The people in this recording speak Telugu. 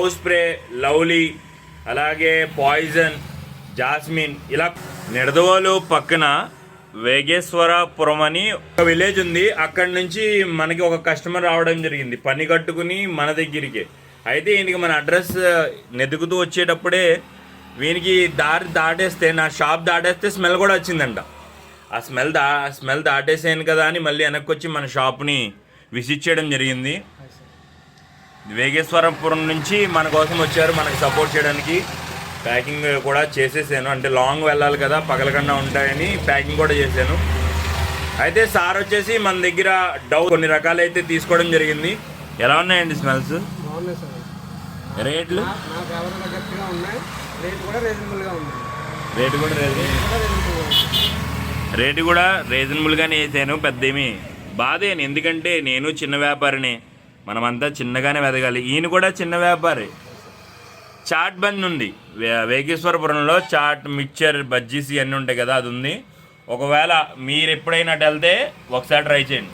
లవ్ స్ప్రే, లవ్లీ, అలాగే పాయిజన్, జాస్మిన్, ఇలా నిడదవోలు పక్కన వేగేశ్వరపురం అని ఒక విలేజ్ ఉంది. అక్కడి నుంచి మనకి ఒక కస్టమర్ రావడం జరిగింది పని కట్టుకుని మన దగ్గరికి. అయితే ఈయనకి మన అడ్రస్ నెతుకుతూ వచ్చేటప్పుడే వీనికి దారి దాటేస్తే, నా షాప్ దాటేస్తే స్మెల్ కూడా వచ్చిందంట. ఆ స్మెల్ దాటేసాను కదా అని మళ్ళీ వెనక్కి వచ్చి మన షాప్ని విజిట్ చేయడం జరిగింది. వేగేశ్వరపురం నుంచి మన కోసం వచ్చారు, మనకి సపోర్ట్ చేయడానికి. ప్యాకింగ్ కూడా చేసేసాను, అంటే లాంగ్ వెళ్ళాలి కదా, పగలకుండా ఉంటాయని ప్యాకింగ్ కూడా చేశాను. అయితే సార్ వచ్చేసి మన దగ్గర డవ్ కొన్ని రకాలైతే తీసుకోవడం జరిగింది. ఎలా ఉన్నాయండి స్మెల్స్? రేట్లు రేటు కూడా రీజనబుల్గానే వేసాను. పెద్దేమి బాధేను, ఎందుకంటే నేను చిన్న వ్యాపారిని, మనమంతా చిన్నగానే వెదగాలి. ఈయన కూడా చిన్న వ్యాపారి. చాట్ బంద్ ఉంది వేగేశ్వరపురంలో, చాట్, మిక్చర్, బజ్జీస్ ఇవన్నీ ఉంటాయి కదా, అది ఉంది. ఒకవేళ మీరు ఎప్పుడైనా వెళ్తే ఒకసారి ట్రై చేయండి.